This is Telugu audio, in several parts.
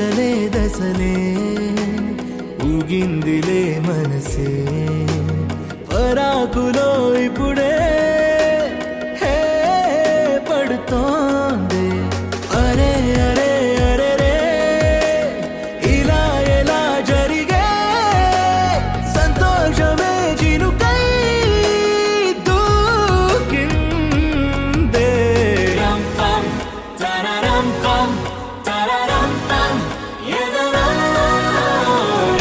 ఊహించలే దశలే ఊగిందిలే మనసే పరాకులో ఇప్పుడే పడుతోంది అరే అరే అరే రే ఇలా ఎలా జరిగే సంతోషమే చినుకై దూకిందే రం పం తరరం పం తరరం పం ఎదలో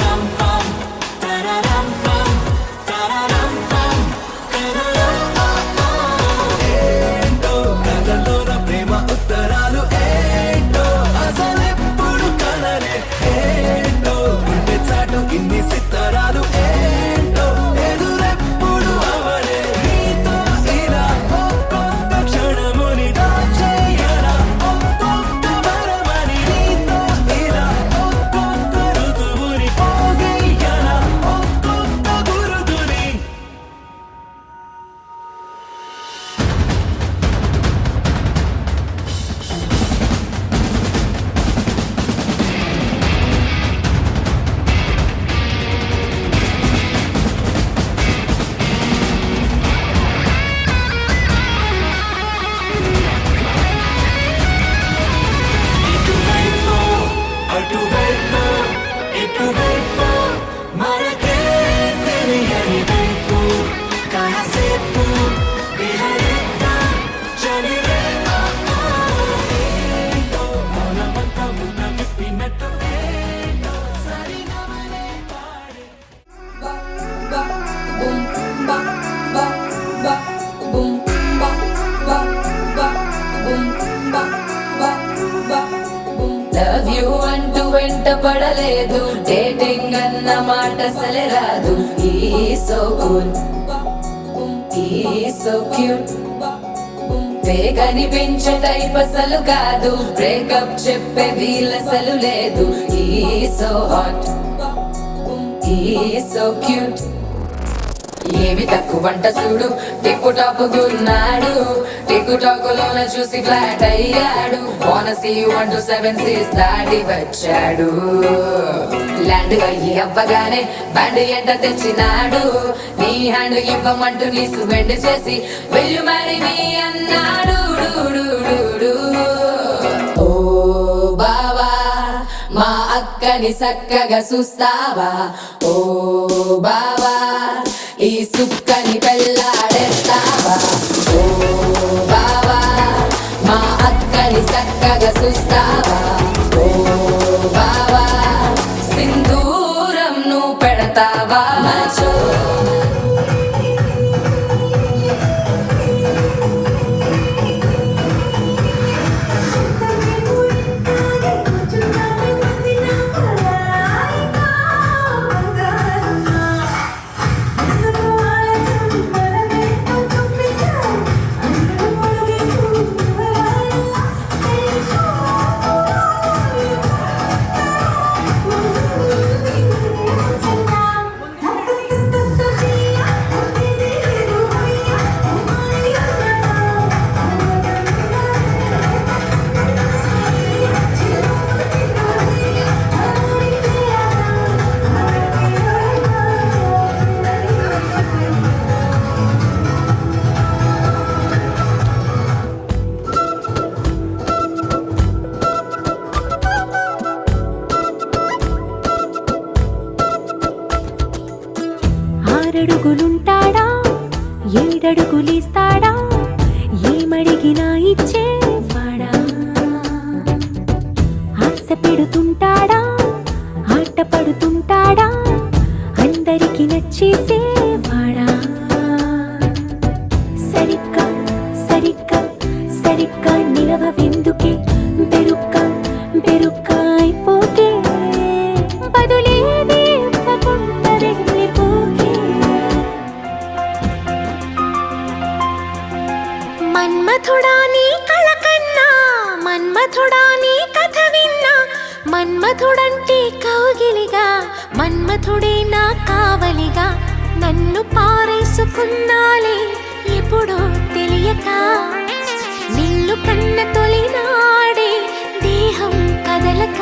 రం పం తరరం పం తరరం పం ఎదలో ఏంటో కథలోన ప్రేమ ఉత్తరాలు ఏంటో అసలెప్పుడు కలలే ఏంటో గుండె చాటు ఇన్ని సిత్తరాలు ఏంటో ఎదురెప్పుడు అవలే నీతో ఇలా ఒక్కొక్క క్షణముని దాచేయరా ఒక్కొక్క వరమని నీతో ఇలా ఒక్కొక్క ఋతువుని పోగేయరా ఒక్కొక్క గురుతుని అటువైపు ఇటువైపు మనకే తెలియని వైపు కాసేపు విహరిద్దాం చలిరేమో ఏంటో మనమంతా ఉన్న విప్పినట్టు ఏంటో సరిగమలే పాడే లవ్ యూ అంటూ వెంట పడలేదు డేటింగ్ అన్న మాట అసలే రాదు ఈ సో కూల్ ఈ సో క్యూట్ కనిపించే టైప్ అసలు కాదు బ్రేకప్ చెప్పే వీల్ అసలు లేదు ఈ సో హాట్ ఈ సో క్యూట్ ఏమి తక్కువంట చూడు టిక్కు టాప్ గున్నాడు టిక్కు టాక్ లోన చూసి ఫ్లాట్ అయ్యాడు బోనసీ 1 to 7 సీస్ దాటి వచ్చాడు ల్యాండ్ అయ్యి అవ్వగానే బ్యాండ్ ఎంట తెచ్చినాడు నీ హ్యాండ్ ఇవ్వమంటూ నీసు బెండ్ చేసి వెళ్ళు మరి మీ అన్నాడు ఓ బావా మా అక్కని చక్కగా చూస్తావా ఓ బావా ఈ సుక్కని పెళ్ళాడేస్తావా ఓ బావా మా అక్కని చక్కగా చూస్తావా ఓ బావా సింధూరం నువ్వు పెడతావా మచో ఆరడుగులుంటాడా ఏడడుగులిస్తాడా ఏమడిగినా ఇచ్చేవాడా ఆశ పెడుతుంటాడా ఆట పడుతుంటాడా అందరికి నచ్చేసేవాడా సరిగ్గా సరిగ్గా సరిగ్గా నిలవెందుకే బెరుక్క బెరుక్క అయిపోకే బదులేది ఇవ్వకుండా వెళ్ళిపోకే మన్మథుడా నీ కళ కన్నా మన్మథుడా నీ కథ విన్నా మన్మథుడంటే కౌగిలిగా మన్మథుడే నా కావలిగా నన్ను పారేసుకున్నాలే ఎప్పుడో తెలియక నిన్ను కన్న తొలినాడే దేహం కదలక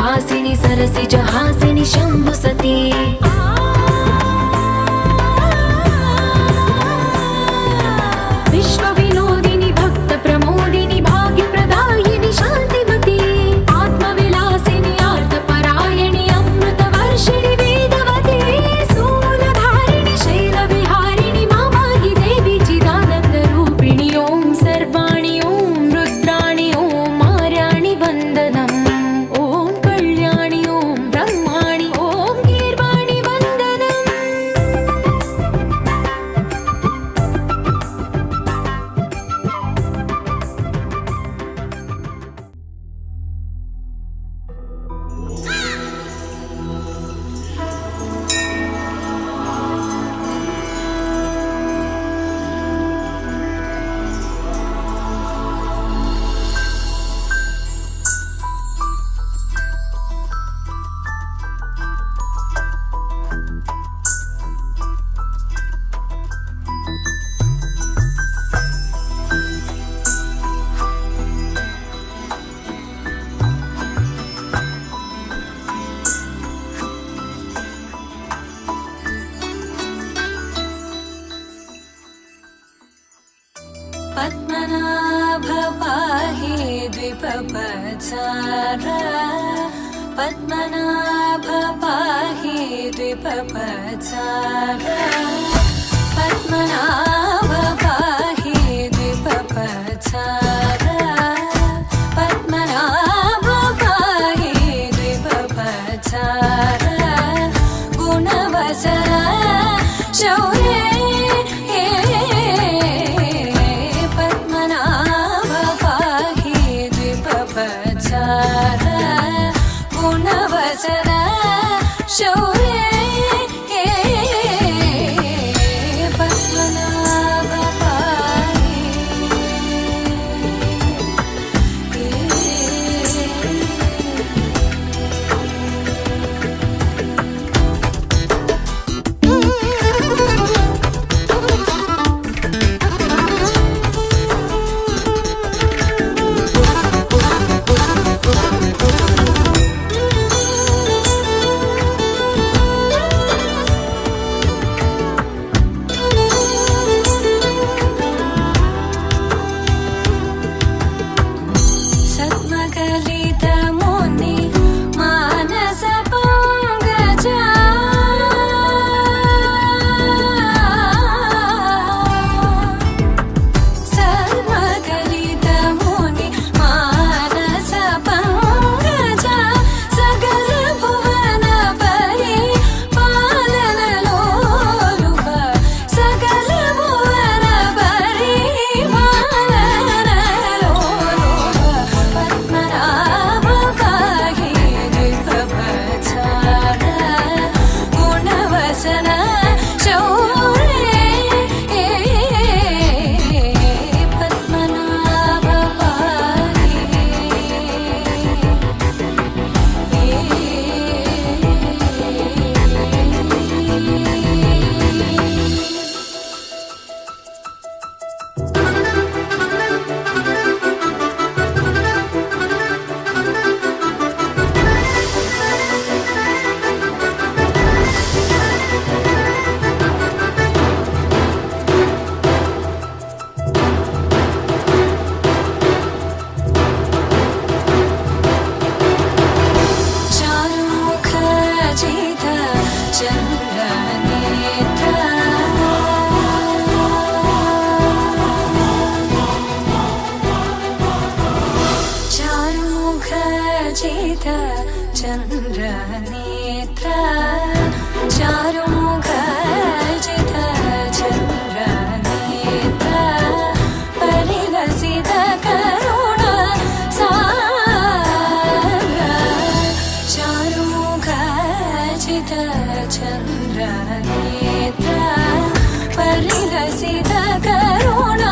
వాసిని సరసిజ హాసిని శంభు సతీ విశ్వ వినోదిని భక్త ప్రమోదిని భాగ్య ప్రదాయిని శాంతిమతి ఆత్మ విలాసిని ఆర్త పరాయణి అమృత వర్షిణి వేదవతి శూలధారిణి శైల విహారిణి మామాహి దేవి చిదానంద రూపిణి ఓం సర్వాణి ఓం రుద్రాణి ఓం మార్యాణి వందనం ఓం కళ్యాణి ఓం బ్రహ్మాణి ఓం గీర్వాణి వందనం పద్మనాభ పాహి ద్విపపచార పద్మనాభ పాహి ద్విపపచార పద్మనాభ పాహి ద్విపపచార పద్మనాభ పాహి ద్విపపచార గుణవసర శౌర్య గుణవసన శౌర్య పద్మనాభ పాహి चन्द्रनेत्र चारुमुख जित चन्द्रनेत्र परिलसित करुण सागर चारुमुख जित चन्द्रनेत्र परिलसित करुण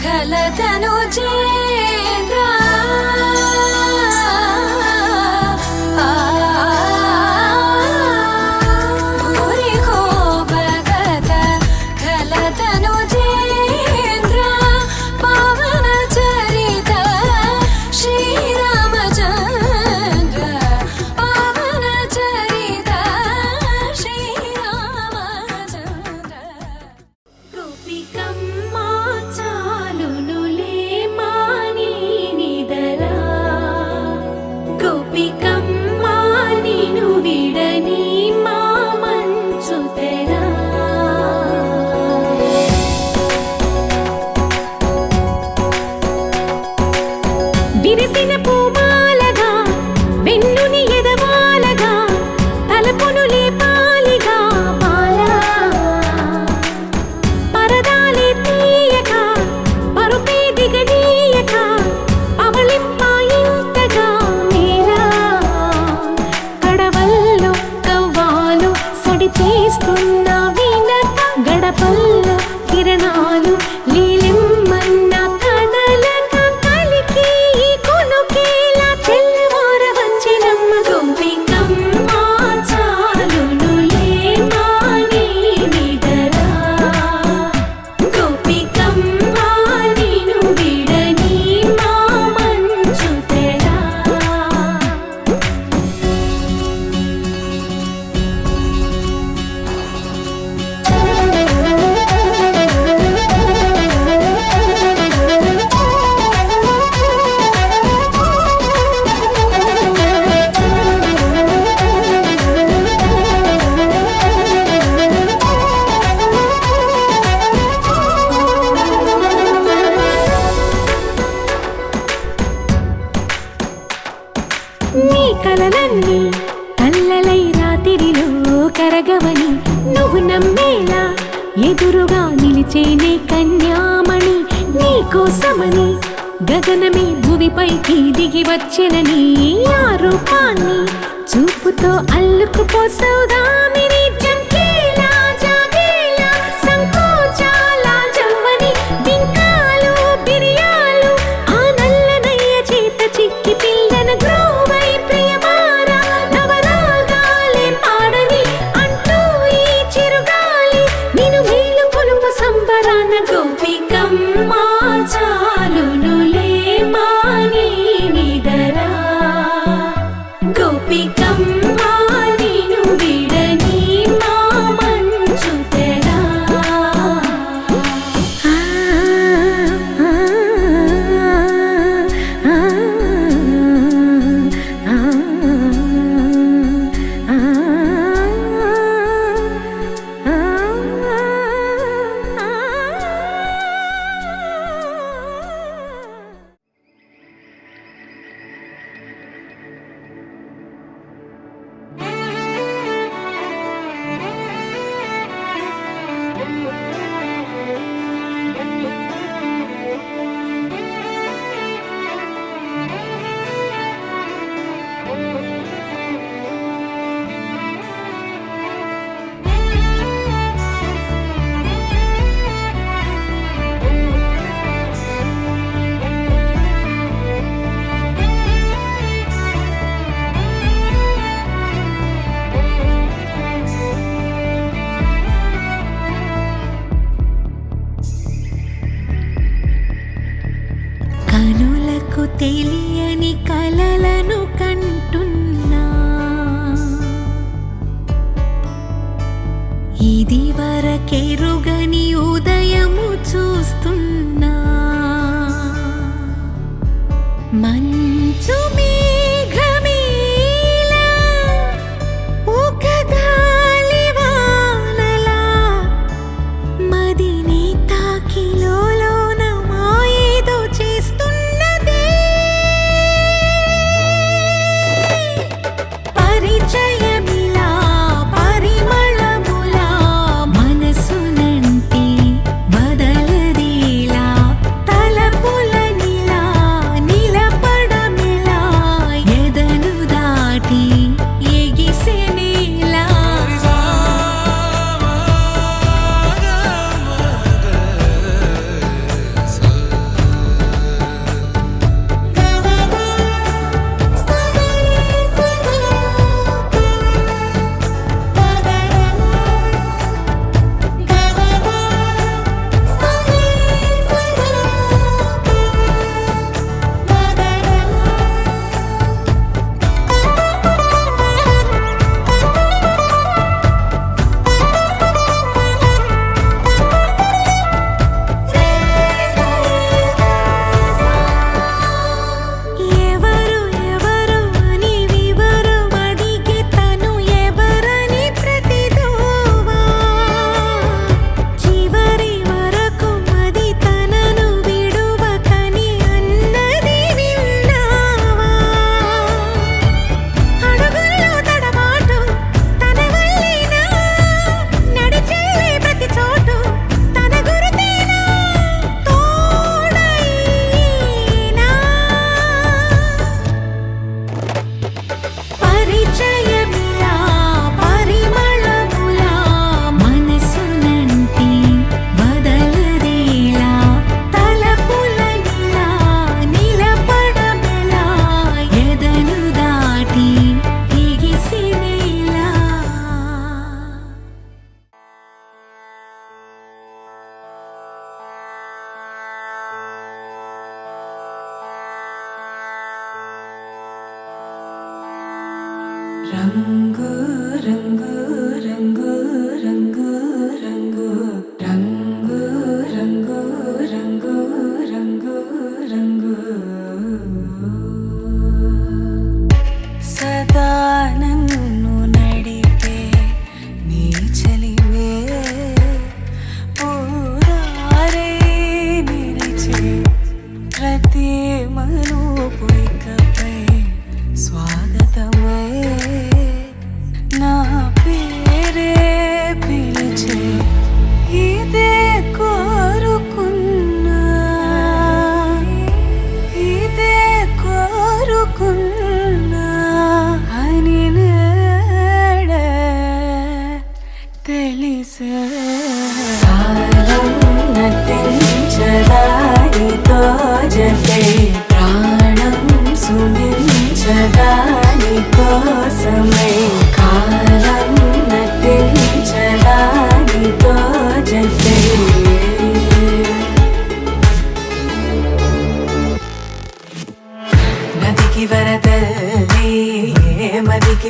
खलतनु चेन्द्र भूरि को भगत खलतनु चेन्द्र కలలన్నీ కల్లలై రాత్రిలో కరగవని నువ్వు నమ్మేలా ఎదురుగా నిలిచేనే కన్యామణి నీకోసమని గగనమే భువిపైకి దిగి వచ్చెనని ఆ రూపాన్ని చూపుతో అల్లుకుపోసౌదామిని జంకేలా జాగేలా సంకోచాల జవ్వని బింకాలు బిరియాలు ఆ నల్లనయ్య చేత చిక్కి పిల్లన గ్రోవై ప్రియమారా నవరాగాలే పాడని అంటూ ఈ చిరుగాలి నిన్ను మేలు కొలుపు సంబరాన గోపికమ్మ చాలునులే మాని నిదరా గోపికమ్మ నిన్ను విడని మా మంచు తెరా కనులకు తెలియని కలలను కంటున్నా ఇది వరకెరుగని ఉదయము చూస్తున్నా మంచు మేఘమేలా ఒక గాలివానలా మదిని తాకిలోన మాయేదో చేస్తున్నదే పరిచయమిలా పరిమళములా మనసునంటి వదలదేలా తలపులనిలా నిలపడమిలా ఎదను దాటి ఎగిసెనేలా ఎవరు ఎవరు అని వివరం అడిగే తను ఎవరని ప్రతిదోవా చివరి వరకు అది తనను విడువకని అన్నది విన్నావా అడుగుల్లో తడబాటు తన వల్లేనా నడిచెళ్ళే ప్రతి చోటు తన గురుతేనా తోడైనా పరిచయమిలా పరిమళములా మనసునంటి వదలదేలా తలపులనిలా నిలపడమెలా ఎదను దాటి ఎగిసినేలా రంగు రంగు రంగు రంగు రంగు రంగు రంగు రంగు రంగు రంగు సదా నన్ను నడిపే నీ చలివే పూరారే నిలిచే ప్రతి మను పొయ్యికపై స్వాగతం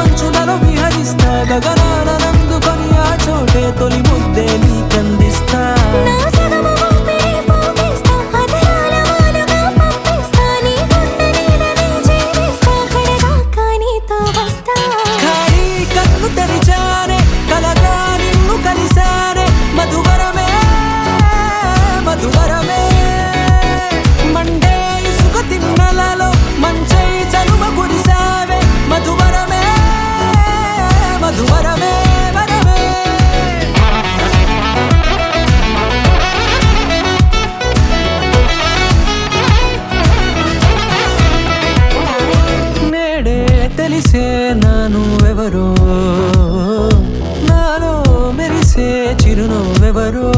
అంచులలో విహరిస్తా గగనాల నందుకొని ఆ చోటే తొలి ముద్దే నీకందిస్తా నా సగము ఊపిరి పోగేస్తా అధరాల వాలుగా పంపిస్తా నీ గుండె నీడనే చేరేస్తా కడదాకా నీతో వస్తా ఖాళీ కన్ను తెరిచానే కలగా నిన్ను కలిసానే మధువరమే మధువరమే మండే ఇసుక తిన్నలలో మంచై చలువ కురిసావే మధువరమే మధువరమే వరమే నేడే తెలిసే నాను ఎవరో నాలో మెరిసే చిరునవ్వెవరో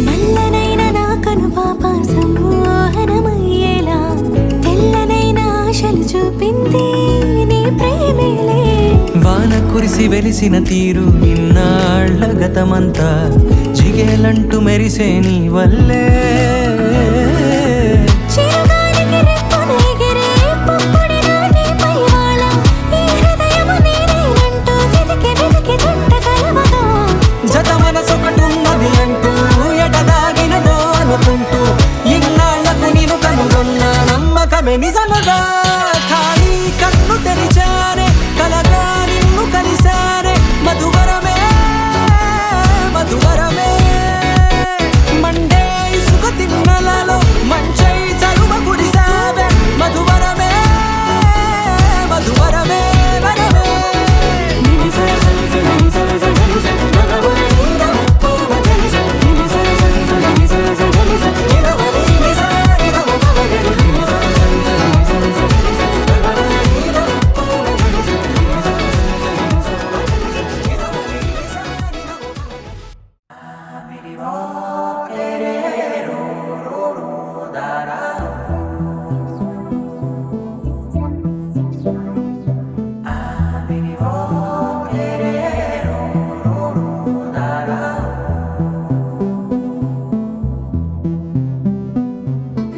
నల్లనైన నా కనుపాప సమ్మోహనమయ్యేలా తెల్లనైన ఆశలు చూపింది నీ ప్రేమేలే వాన కురిసి వెలిసిన తీరు ఇన్నాళ్ల గతమంతా జిగేలంటూ మెరిసే నీ వల్లే చిరుగాలికి రెప్పున ఎగిరే పుప్పొడిన నీపై వాళ ఈ హృదయము నీదేనంటూ వెతికి వెతికి జంట కలవగా జత మనసొకటున్నది అంటూ ఎటదాగినదో అనుకుంటూ ఇన్నాళ్లకు నేను కనుగొన్న నమ్మకమే నిజముగా ఖాళీ కన్ను తెరిచానే కలగా నిన్ను కలిసానే మధువరమే మధువరమే మండే ఇసుక తిన్నలలో మంచై చలువ కురిసావే మధువరమే మధువరమే వరమే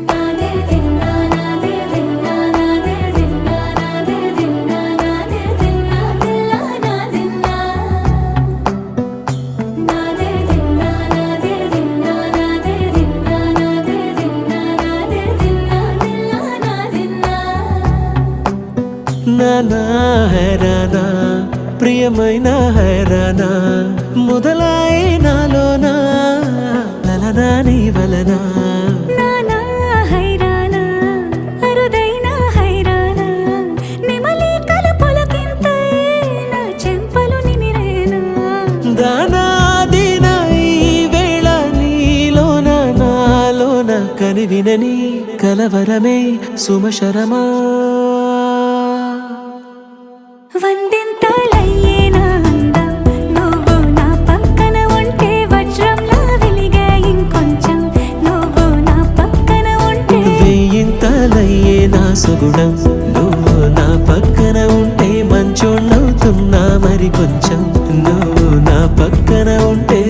నాదే దిన్నా నాదే దిన్నా నాదే దిన్నా నాదే దిన్నా నాదే దిన్నా దిల్లా నాదిన్నా నాదే దిన్నా నాదే దిన్నా నాదే దిన్నా నాదే దిన్నా నాదే దిన్నా దిల్లా నాదిన్నా నానా హైరానా ప్రియమైన హైరానా మొదలై నాలోనా లలనా నీ వలనా నానా హైరానా అరుదైన హైరానా నెమలి కలుపులకింతై నా చెంపలు నిమిరేనా దానాదిన ఈ వేళ నీలోన నాలోన కనివినని కలవరమే సుమశరమా వందింతలయ్యేనా అందం నువ్వు నా పక్కన ఉంటే వజ్రంలా వెలిగే ఇంకొంచెం నువ్వు నా పక్కన ఉంటే వెయ్యింతలయ్యే నా సుగుణం నువ్వు నా పక్కన ఉంటే మంచోళ్ళవుతున్నా మరి కొంచెం నువ్వు నా పక్కన ఉంటే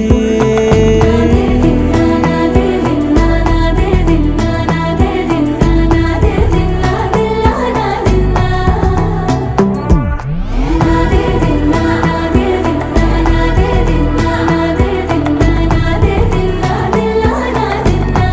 నాదే దిన్నా నాదే దిన్నా నాదే దిన్నా నాదే దిన్నా దిల్లా నాదిన్నా నాదే దిన్నా నాదే దిన్నా నాదే దిన్నా నాదే దిన్నా నాదే దిన్నా దిల్లా నాదిన్నా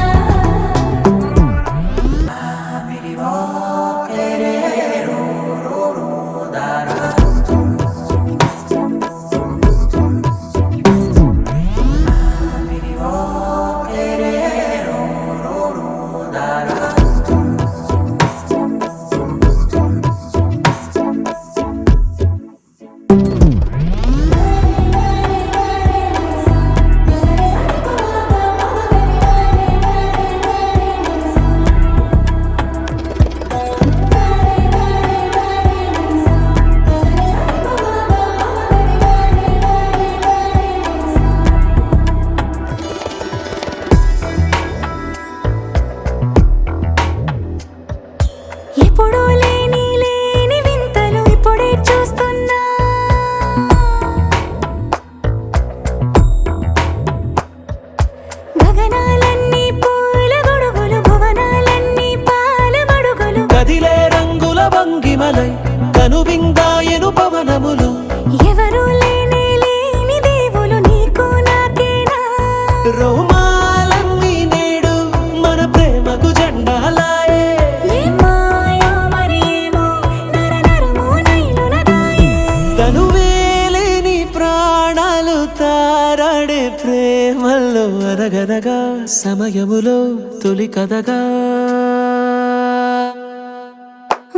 గగనాలన్నీ పూల గొడుగులు భువనాలన్నీ పాల మడుగులు కదిలే రంగుల భంగిమలై కనువిందాయను పవనములు ఎవరు లేని దేవులు నీకు నాకేనా రోమాలన్నీ నేడు మన ప్రేమకు జెండాలాయే మాయో మరేమో నరనరమో నైలునదాయే తనువేలేని ప్రాణాలు తారాడే ప్రేమల్లో అరగదగా సమయములో తొలి కదగా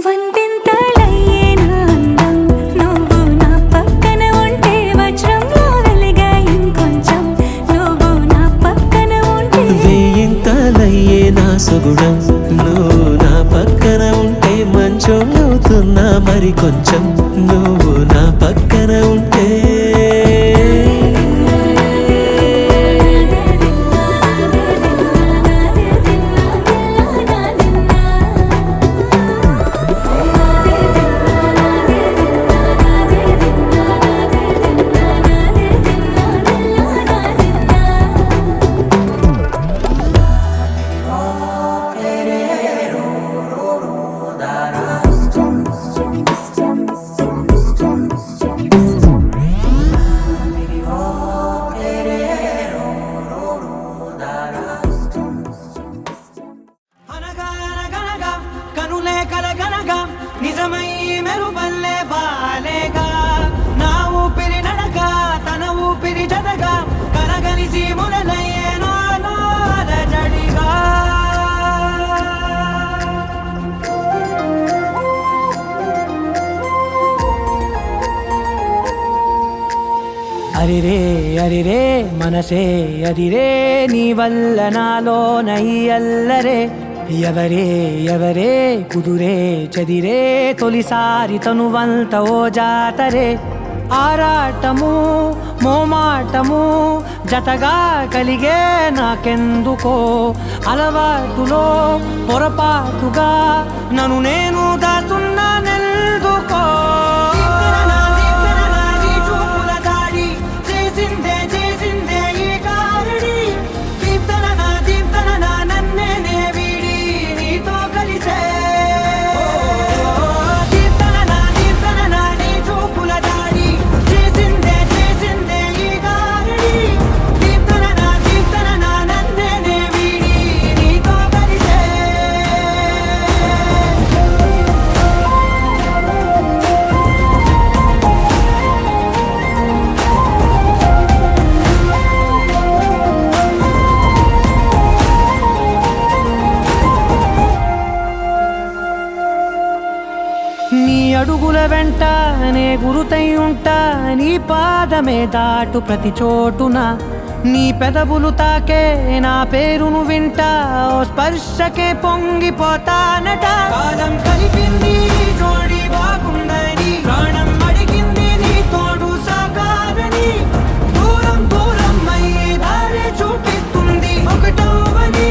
వందెంతలయ్యేనా అందం నువ్వు నా పక్కన ఉంటే వజ్రంలో వెలిగా ఇంకొంచెం నువ్వు నా పక్కన ఉంటే వేయింతలయ్యే నా సుగుణం నువ్వు నా పక్కన ఉంటే మంచం అవుతున్నా మరి కొంచెం నువ్వు నా పక్కన ఉంటే అనగనగనగా కనులే కలగనగా నిజమై మెరుపల్లే బాలేగా నా ఊపిరి నడక తన ఊపిరి జతగా కలగలిసి మురలయ్యేనో జడిగా అరిరే అరిరే మనసే అదిరే నీ వల్ల నాలో నయ్యల్లరే ఎవరే ఎవరే కుదురే చదిరే తొలిసారి తనువంత ఓ జాతరే ఆరాటము మోమాటము జతగా కలిగే నాకెందుకో అలవాటులో పొరపాటుగా నన్ను నేను దాస్తున్నానెందుకో నీ అడుగుల వెంట నే గురుతై ఉంటా నీ పాదమే దాటు ప్రతి చోటున నీ పెదవులు తాకే నా పేరును వింటా ఓ స్పర్శకే పొంగిపోతానట కాలం కలిపింది జోడి బాగుందని ప్రాణం అడిగింది నీ తోడు సాగాలని దూరం దూరం అయ్యే దారి చూపిస్తుంది ఒకటవని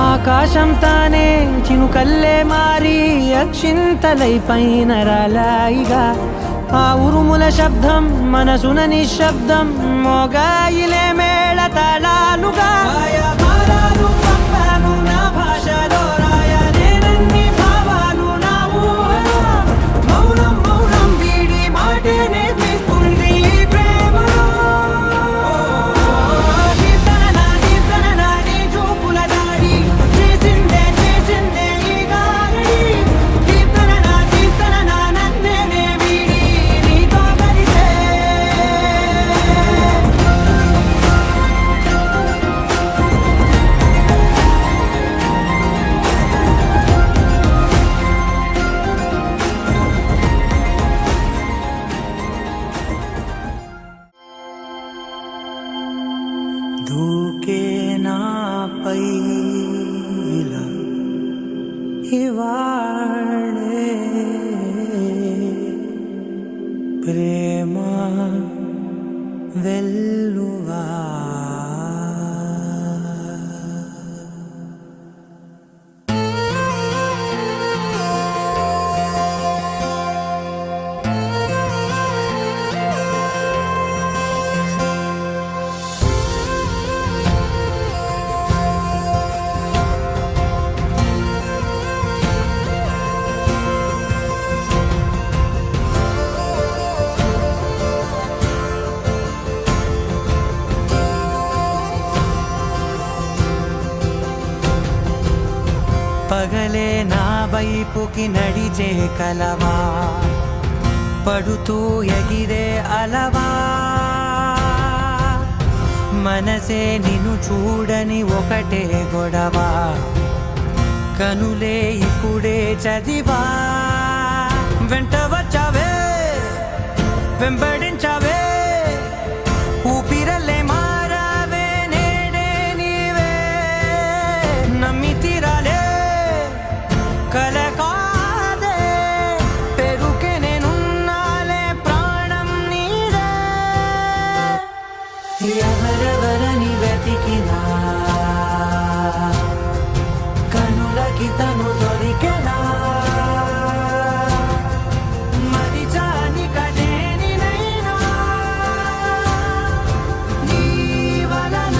ఆకాశం తానే చినుకల్లే మారి అక్షింతలై పైన రాలాయిగా ఆ ఉరుముల శబ్దం మనసున నిశ్శబ్దం మోగాయిలే మేళ తాళాలుగా నా భాషలో రాయలేనన్ని భావాలు నా ఊహలో మౌనం మౌనం వీడి మాటే నేర్పిస్తుంది ప్రేమలో ఇవాళే ప్రేమ వెల్లువా పగలే నా వైపుకి నడిచే కలవా పడుతూ ఎగిరే అలవా మనసే నిన్ను చూడని ఒకటే గొడవ కనులే ఇప్పుడే చదివా వెంట వచ్చావే వెంబడించావే ఊపిరలే మారావే నేడే నీవే నమ్మి తీరాలే కలకాదే పెరుకే నేనున్నాలే ప్రాణం నీదే ఎవరెవరని వెతికినా కనులకి తను దొరికెనా మరిచాని కదేనినైనా నీ వలన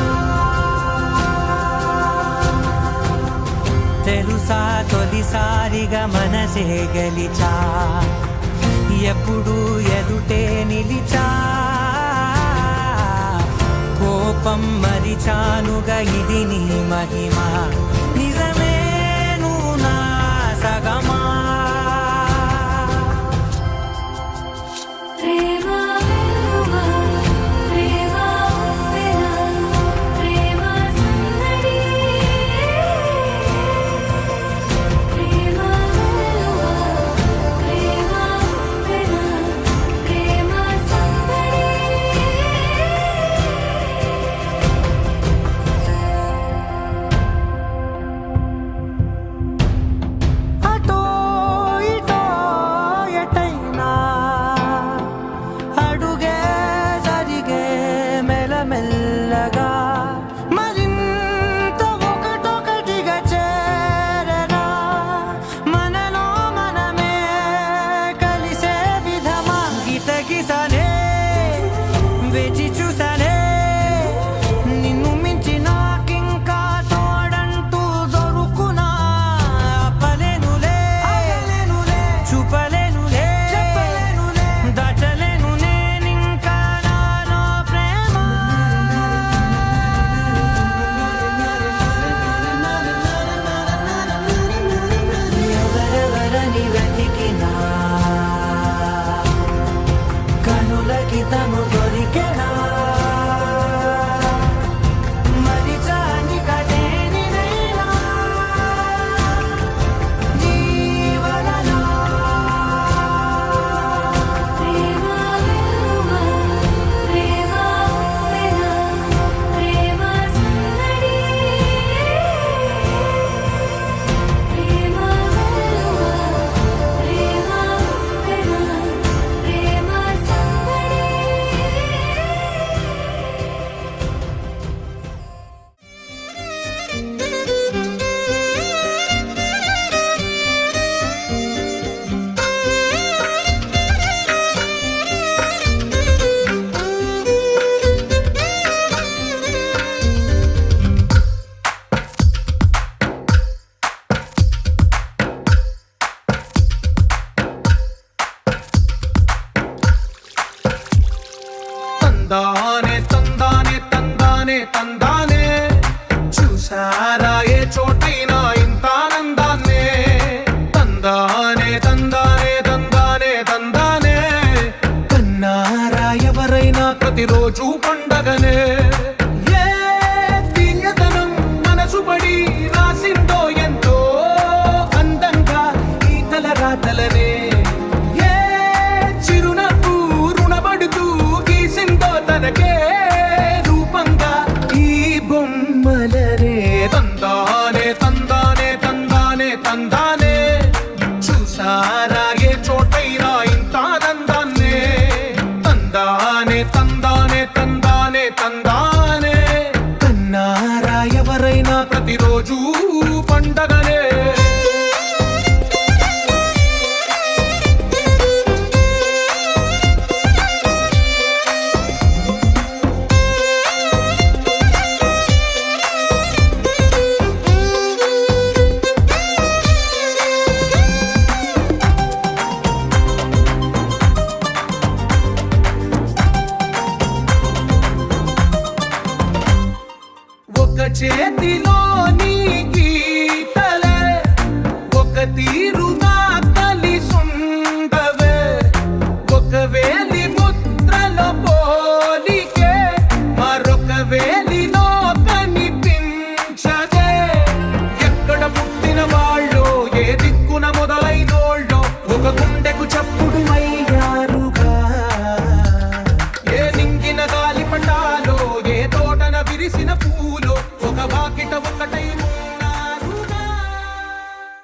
తెలుసా తొలిసారిగా మనసే గెలిచా ఎప్పుడు ఎదుటే నిలిచా కోపం మరిచానుగా ఇది నీ మహిమ నిజమే నువ్వు నా సగమా ప్రేమ వెల్లువా ప్రేమ ఉప్పెన ప్రేమ సందడి ప్రేమ వెల్లువా ప్రేమ ఉప్పెన ప్రేమ సందడి అటో ఇటో ఎటైనా అడుగే జరిగే మెల్లమెల్లగా మరింత ఒకటొకటిగా చేరనా మనలో మనమే కలిసే విధమా గితగిసనే వేచి చూసానే నిన్ను మించి నాకింకా తోడంటూ దొరుకునా అప్పలేనులే చూపలేనులే దాచలేను నేనింకా నాలో ప్రేమ ఎవరెవరని వెతికినా కనులకి తను దొరికెనా మరిచాని కదేనినైనా నీ వలన ప్రేమ వెల్లువా ప్రేమ ఉప్పెన ప్రేమ సందడి ప్రేమ వెల్లువా ప్రేమ ఉప్పెన ప్రేమ సందడి తందానే తందానే తందానే తందానే చూసారా ఏ చోటైనా ఇంత ఆనందాన్నే తందానే తందానే తందానే తందానే కన్నారా ఎవరైనా ప్రతిరోజు పండగనే ఏ దివ్యతనం మనసు పడి రాసిందో ఎంతో అందంగా ఈ తలరాతలనే ఏ చిరునవ్వు రుణపడుతూ గీసిందో తనకే రూపంగా ఈ బొమ్మలనే తందానే తందానే తందానే తందానే ఉండగానే ఒక చేతిలో నీ గీతలే ఒక తీరుగా కలిసుండవే ఒక వేలి ముద్రలో పోలికే మరొక వేలిలో కనిపించదే ఎక్కడ పుట్టిన వాళ్ళు ఏ దిక్కున మొదలైనోళ్ళో ఒక గుండెకు చప్పుడు అయ్యారుగా ఏ నింగిన గాలి పటాలో ఏ తోటన విరిసిన పూలో ఒక వాకిట ఒక